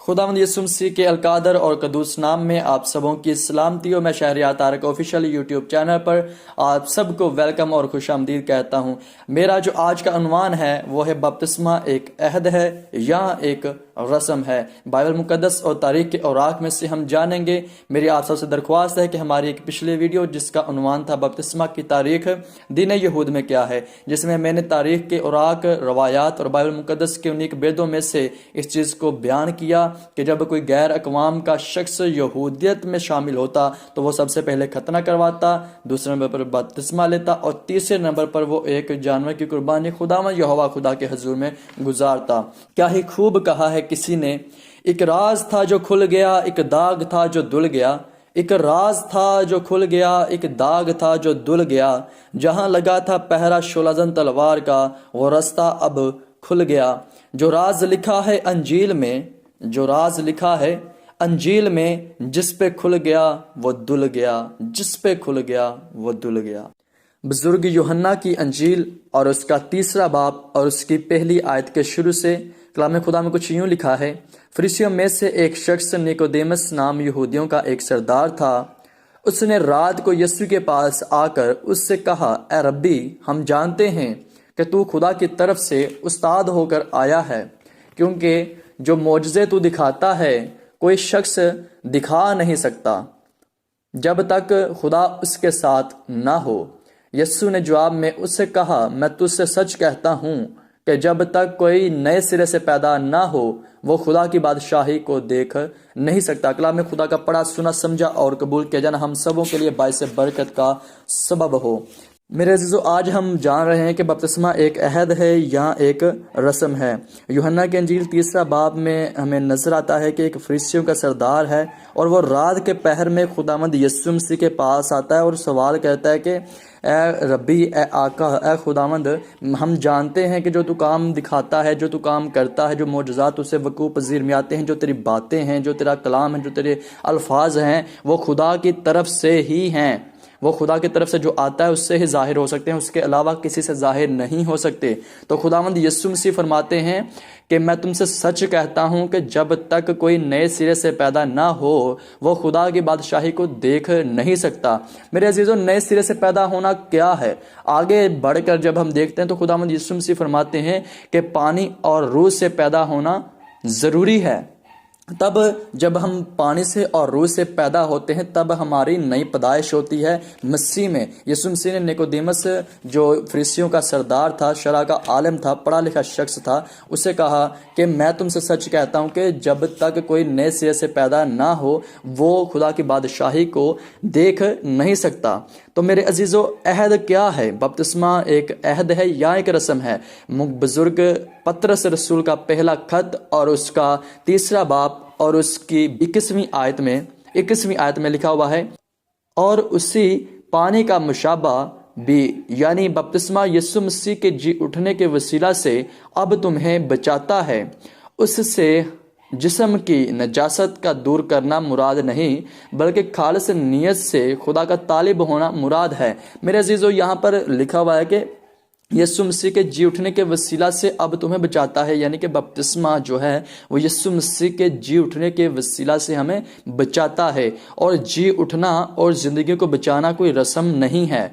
خداوند یسوع مسیح کے القادر اور قدوس نام میں آپ سبوں کی سلامتی ہو۔ میں Shehryar Tariq official YouTube channel پر آپ سب کو ویلکم اور خوش آمدید کہتا ہوں۔ میرا جو آج کا عنوان ہے وہ ہے بپتسمہ ایک عہد ہے یا ایک رسم ہے۔ بائبل مقدس اور تاریخ کے اوراق میں سے ہم جانیں گے۔ میری آپ سب سے درخواست ہے کہ ہماری ایک پچھلی ویڈیو جس کا عنوان تھا بپتسمہ کی تاریخ دین یہود میں کیا ہے، جس میں میں نے تاریخ کے اوراق، روایات اور بائبل مقدس کے انیک بیدوں میں سے اس چیز کو بیان کیا کہ جب کوئی غیر اقوام کا شخص یہودیت میں شامل ہوتا تو وہ سب سے پہلے ختنہ کرواتا، دوسرے نمبر پر بپتسمہ لیتا اور تیسرے نمبر پر وہ ایک جانور کی قربانی خداوند یہوہ خدا کے حضور میں گزارتا۔ کیا ہی خوب کہا ہے کسی نے، ایک راز تھا جو کھل گیا، ایک داغ تھا جو دھل گیا، ایک راز تھا جو کھل گیا، ایک داغ تھا جو دھل گیا، جہاں لگا تھا پہرا شعلہ زن تلوار کا، وہ رستہ اب کھل گیا۔ جو راز لکھا ہے انجیل میں، جو راز لکھا ہے انجیل میں، جس پہ کھل گیا وہ دھل گیا، جس پہ کھل گیا وہ دھل گیا۔ بزرگ یوحنا کی انجیل اور اس کا 3 باب اور اس کی پہلی آیت کے شروع سے کلام خدا میں کچھ یوں لکھا ہے، فریسیوں میں سے ایک شخص نیکودیمس نام یہودیوں کا ایک سردار تھا۔ اس نے رات کو یسوع کے پاس آ کر اس سے کہا، اے ربی، ہم جانتے ہیں کہ تو خدا کی طرف سے استاد ہو کر آیا ہے، کیونکہ جو معجزے تو دکھاتا ہے کوئی شخص دکھا نہیں سکتا جب تک خدا اس کے ساتھ نہ ہو۔ یسوع نے جواب میں اس سے کہا، میں تجھ سے سچ کہتا ہوں کہ جب تک کوئی نئے سرے سے پیدا نہ ہو وہ خدا کی بادشاہی کو دیکھ نہیں سکتا۔ کلام خدا کا پڑھا، سنا، سمجھا اور قبول کیا جانا ہم سبوں کے لیے باعث برکت کا سبب ہو۔ میرے عزیزو، آج ہم جان رہے ہیں کہ بپتسمہ ایک عہد ہے یا ایک رسم ہے۔ یوحنا کی انجیل 3 باب میں ہمیں نظر آتا ہے کہ ایک فریسیوں کا سردار ہے اور وہ رات کے پہر میں خداوند یسوع مسیح کے پاس آتا ہے اور سوال کرتا ہے کہ اے ربی، اے آقا، اے خداوند، ہم جانتے ہیں کہ جو تو کام دکھاتا ہے، جو تو کام کرتا ہے، جو معجزات اسے وقوع پذیر میں آتے ہیں، جو تیری باتیں ہیں، جو تیرا کلام ہے، جو تیرے الفاظ ہیں، وہ خدا کی طرف سے ہی ہیں۔ وہ خدا کی طرف سے جو آتا ہے اس سے ہی ظاہر ہو سکتے ہیں، اس کے علاوہ کسی سے ظاہر نہیں ہو سکتے۔ تو خداوند یسوع مسیح فرماتے ہیں کہ میں تم سے سچ کہتا ہوں کہ جب تک کوئی نئے سرے سے پیدا نہ ہو وہ خدا کی بادشاہی کو دیکھ نہیں سکتا۔ میرے عزیزو، نئے سرے سے پیدا ہونا کیا ہے؟ آگے بڑھ کر جب ہم دیکھتے ہیں تو خداوند یسوع مسیح فرماتے ہیں کہ پانی اور روح سے پیدا ہونا ضروری ہے۔ تب جب ہم پانی سے اور روح سے پیدا ہوتے ہیں تب ہماری نئی پیدائش ہوتی ہے مسیح میں۔ یسوع مسیح نے نیکودیمس جو فریسیوں کا سردار تھا، شرع کا عالم تھا، پڑھا لکھا شخص تھا، اسے کہا کہ میں تم سے سچ کہتا ہوں کہ جب تک کوئی نئے سرے سے پیدا نہ ہو وہ خدا کی بادشاہی کو دیکھ نہیں سکتا۔ تو میرے عزیزو، عہد کیا ہے؟ بپتسمہ ایک عہد ہے یا ایک رسم ہے؟ بزرگ پطرس رسول کا پہلا خط اور اس کا 3 باب اور اس کی 21ویں آیت میں لکھا ہوا ہے، اور اسی پانی کا مشابہ بھی، یعنی بپتسمہ یسوع مسیح کے جی اٹھنے کے وسیلہ سے اب تمہیں بچاتا ہے۔ اس سے جسم کی نجاست کا دور کرنا مراد نہیں بلکہ خالص نیت سے خدا کا طالب ہونا مراد ہے۔ میرے عزیزو، یہاں پر لکھا ہوا ہے کہ یسوع مسیح کے جی اٹھنے کے وسیلہ سے اب تمہیں بچاتا ہے، یعنی کہ بپتسمہ جو ہے وہ یسوع مسیح کے جی اٹھنے کے وسیلہ سے ہمیں بچاتا ہے۔ اور جی اٹھنا اور زندگی کو بچانا کوئی رسم نہیں ہے۔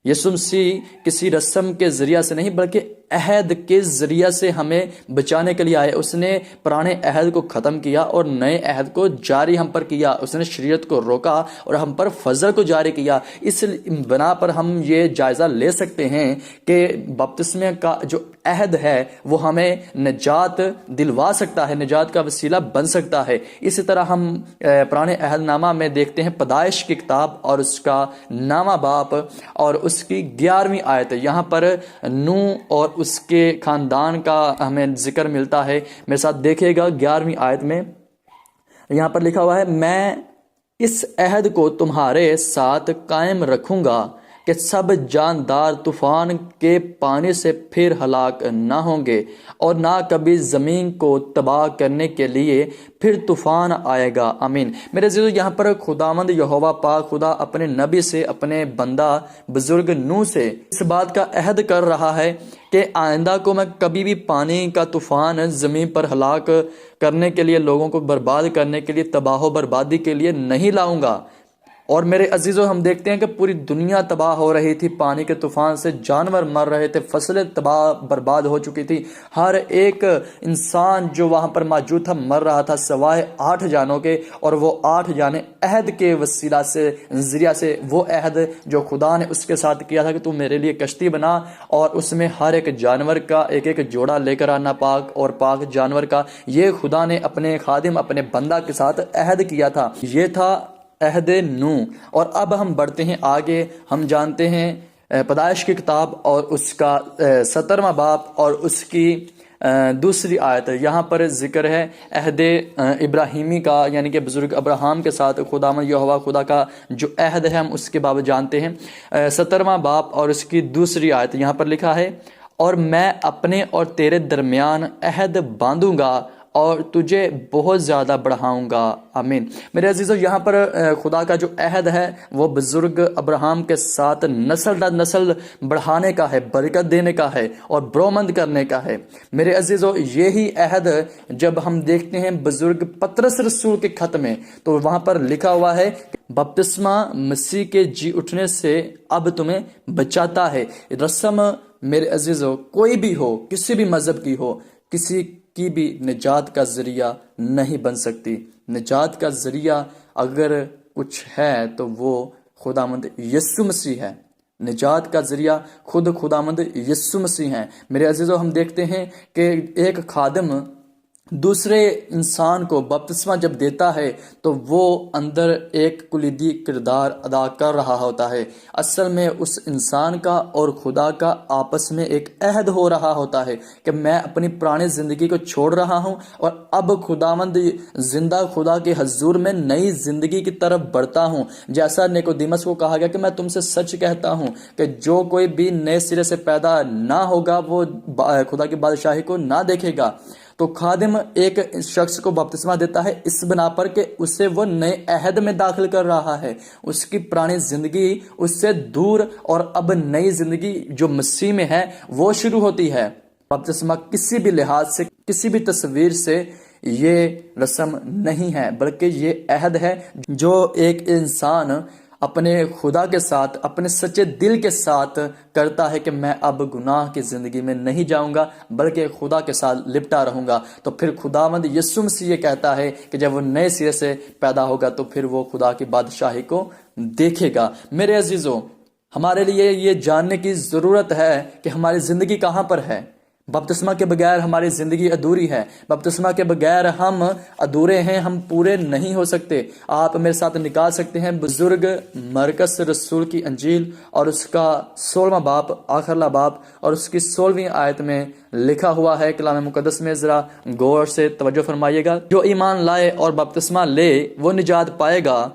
یسوع مسیح کسی رسم کے ذریعہ سے نہیں بلکہ عہد کے ذریعہ سے ہمیں بچانے کے لیے آئے۔ اس نے پرانے عہد کو ختم کیا اور نئے عہد کو جاری ہم پر کیا۔ اس نے شریعت کو روکا اور ہم پر فضل کو جاری کیا۔ اس بنا پر ہم یہ جائزہ لے سکتے ہیں کہ بپتسمے کا جو عہد ہے وہ ہمیں نجات دلوا سکتا ہے، نجات کا وسیلہ بن سکتا ہے۔ اسی طرح ہم پرانے عہد نامہ میں دیکھتے ہیں پیدائش کی کتاب اور اس کا 9واں باب اور اس کی 11ویں آیت، یہاں پر نوح اور اس کے خاندان کا ہمیں ذکر ملتا ہے۔ میرے ساتھ دیکھیے گا 11ویں آیت میں یہاں پر لکھا ہوا ہے، میں اس عہد کو تمہارے ساتھ قائم رکھوں گا کہ کہ سب جاندار طوفان کے پانی سے پھر ہلاک نہ ہوں گے، اور نہ کبھی زمین کو تباہ کرنے کے لیے پھر طوفان آئے گا۔ آمین۔ میرے عزیزو، یہاں پر خداوند یہوہ پاک خدا اپنے نبی سے، اپنے بندہ بزرگ نوح سے اس بات کا عہد کر رہا ہے کہ آئندہ کو میں کبھی بھی پانی کا طوفان زمین پر ہلاک کرنے کے لیے، لوگوں کو برباد کرنے کے لیے، تباہ و بربادی کے لیے نہیں لاؤں گا۔ اور میرے عزیزو، ہم دیکھتے ہیں کہ پوری دنیا تباہ ہو رہی تھی پانی کے طوفان سے، جانور مر رہے تھے، فصلیں تباہ برباد ہو چکی تھی، ہر ایک انسان جو وہاں پر موجود تھا مر رہا تھا سوائے 8 جانوں کے، اور وہ 8 جانیں عہد کے وسیلہ سے، ذریعہ سے، وہ عہد جو خدا نے اس کے ساتھ کیا تھا کہ تو میرے لیے کشتی بنا اور اس میں ہر ایک جانور کا ایک ایک جوڑا لے کر آنا، پاک اور پاک جانور کا۔ یہ خدا نے اپنے خادم، اپنے بندہ کے ساتھ عہد کیا تھا۔ یہ تھا عہد نوح۔ اور اب ہم بڑھتے ہیں آگے، ہم جانتے ہیں پیدائش کی کتاب اور اس کا 17واں باب اور اس کی دوسری آیت۔ یہاں پر ذکر ہے عہد ابراہیمی کا، یعنی کہ بزرگ ابراہیم کے ساتھ خداوند یہوہ خدا کا جو عہد ہے، ہم اس کے باب جانتے ہیں۔ 17واں باب اور اس کی دوسری آیت یہاں پر لکھا ہے، اور میں اپنے اور تیرے درمیان عہد باندھوں گا اور تجھے بہت زیادہ بڑھاؤں گا۔ آمین۔ میرے عزیزو، یہاں پر خدا کا جو عہد ہے وہ بزرگ ابراہیم کے ساتھ نسل در نسل بڑھانے کا ہے، برکت دینے کا ہے اور برومند کرنے کا ہے۔ میرے عزیزو، یہی عہد جب ہم دیکھتے ہیں بزرگ پطرس رسول کے خط میں، تو وہاں پر لکھا ہوا ہے بپتسمہ مسیح کے جی اٹھنے سے اب تمہیں بچاتا ہے۔ رسم میرے عزیزو کوئی بھی ہو، کسی بھی مذہب کی ہو، کسی کی بھی نجات کا ذریعہ نہیں بن سکتی۔ نجات کا ذریعہ اگر کچھ ہے تو وہ خداوند یسوع مسیح ہے۔ نجات کا ذریعہ خود خداوند یسوع مسیح ہیں۔ میرے عزیزو، ہم دیکھتے ہیں کہ ایک خادم دوسرے انسان کو بپتسمہ جب دیتا ہے تو وہ اندر ایک کلیدی کردار ادا کر رہا ہوتا ہے۔ اصل میں اس انسان کا اور خدا کا آپس میں ایک عہد ہو رہا ہوتا ہے کہ میں اپنی پرانی زندگی کو چھوڑ رہا ہوں اور اب خداوند زندہ خدا کے حضور میں نئی زندگی کی طرف بڑھتا ہوں۔ جیسا نیکودیمس کو کہا گیا کہ میں تم سے سچ کہتا ہوں کہ جو کوئی بھی نئے سرے سے پیدا نہ ہوگا وہ خدا کی بادشاہی کو نہ دیکھے گا۔ تو خادم ایک شخص کو بپتسمہ دیتا ہے اس بنا پر کہ اسے وہ نئے عہد میں داخل کر رہا ہے، اس کی پرانی زندگی اس سے دور، اور اب نئی زندگی جو مسیح میں ہے وہ شروع ہوتی ہے۔ بپتسمہ کسی بھی لحاظ سے، کسی بھی تصویر سے یہ رسم نہیں ہے، بلکہ یہ عہد ہے جو ایک انسان اپنے خدا کے ساتھ، اپنے سچے دل کے ساتھ کرتا ہے کہ میں اب گناہ کی زندگی میں نہیں جاؤں گا بلکہ خدا کے ساتھ لپٹا رہوں گا۔ تو پھر خداوند یسوع مسیح یہ کہتا ہے کہ جب وہ نئے سرے سے پیدا ہوگا تو پھر وہ خدا کی بادشاہی کو دیکھے گا۔ میرے عزیزو، ہمارے لیے یہ جاننے کی ضرورت ہے کہ ہماری زندگی کہاں پر ہے۔ بپتسمہ کے بغیر ہماری زندگی ادھوری ہے۔ بپتسمہ کے بغیر ہم ادھورے ہیں، ہم پورے نہیں ہو سکتے۔ آپ میرے ساتھ نکال سکتے ہیں بزرگ مرکس رسول کی انجیل اور اس کا 16واں باب، آخرلا باب اور اس کی 16ویں آیت میں لکھا ہوا ہے۔ کلام مقدس میں ذرا غور سے توجہ فرمائیے گا۔ جو ایمان لائے اور بپتسمہ لے وہ نجات پائے گا،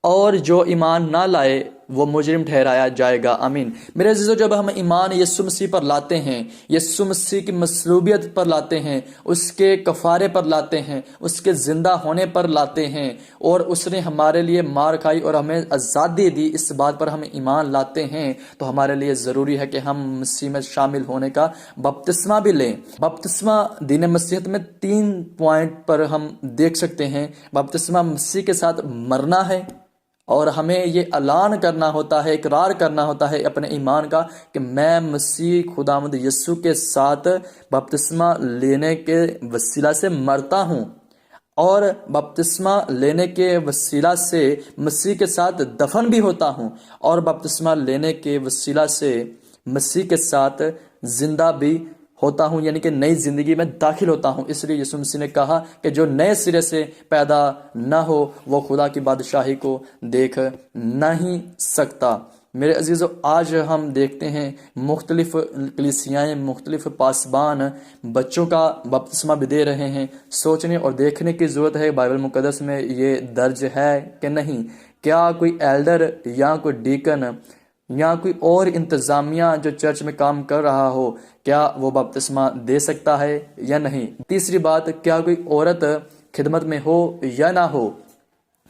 اور جو ایمان نہ لائے وہ مجرم ٹھہرایا جائے گا۔ آمین۔ میرے عزیزو، جب ہم ایمان یسوع مسیح پر لاتے ہیں، یسوع مسیح کی مصلوبیت پر لاتے ہیں، اس کے کفارے پر لاتے ہیں، اس کے زندہ ہونے پر لاتے ہیں، اور اس نے ہمارے لیے مار کھائی اور ہمیں آزادی دی، اس بات پر ہم ایمان لاتے ہیں، تو ہمارے لیے ضروری ہے کہ ہم مسیح میں شامل ہونے کا بپتسمہ بھی لیں۔ بپتسمہ دین مسیحیت میں 3 پوائنٹ پر ہم دیکھ سکتے ہیں۔ بپتسمہ مسیح کے ساتھ مرنا ہے، اور ہمیں یہ اعلان کرنا ہوتا ہے، اقرار کرنا ہوتا ہے اپنے ایمان کا کہ میں مسیح خداوند یسوع کے ساتھ بپتسمہ لینے کے وسیلہ سے مرتا ہوں، اور بپتسمہ لینے کے وسیلہ سے مسیح کے ساتھ دفن بھی ہوتا ہوں، اور بپتسمہ لینے کے وسیلہ سے مسیح کے ساتھ زندہ بھی ہوتا ہوں، یعنی کہ نئی زندگی میں داخل ہوتا ہوں۔ اس لیے یسوع مسیح نے کہا کہ جو نئے سرے سے پیدا نہ ہو وہ خدا کی بادشاہی کو دیکھ نہیں سکتا۔ میرے عزیزو، آج ہم دیکھتے ہیں مختلف کلیسیائیں، مختلف پاسبان بچوں کا بپتسمہ بھی دے رہے ہیں۔ سوچنے اور دیکھنے کی ضرورت ہے بائبل مقدس میں یہ درج ہے کہ نہیں۔ کیا کوئی ایلڈر یا کوئی ڈیکن یا کوئی اور انتظامیہ جو چرچ میں کام کر رہا ہو، کیا وہ بپتسمہ دے سکتا ہے یا نہیں؟ تیسری بات، کیا کوئی عورت خدمت میں ہو یا نہ ہو،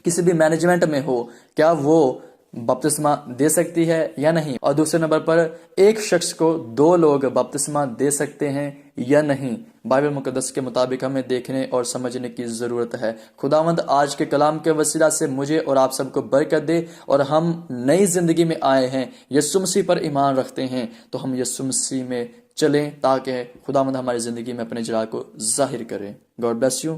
کسی بھی مینجمنٹ میں ہو، کیا وہ بپتسمہ دے سکتی ہے یا نہیں؟ اور دوسرے نمبر پر، ایک شخص کو 2 لوگ بپتسمہ دے سکتے ہیں یا نہیں؟ بائبل مقدس کے مطابق ہمیں دیکھنے اور سمجھنے کی ضرورت ہے۔ خداوند آج کے کلام کے وسیلہ سے مجھے اور آپ سب کو برکت دے، اور ہم نئی زندگی میں آئے ہیں، یسوع مسیح پر ایمان رکھتے ہیں، تو ہم یسوع مسیح میں چلیں تاکہ خداوند ہماری زندگی میں اپنے جلال کو ظاہر کرے۔ God bless you.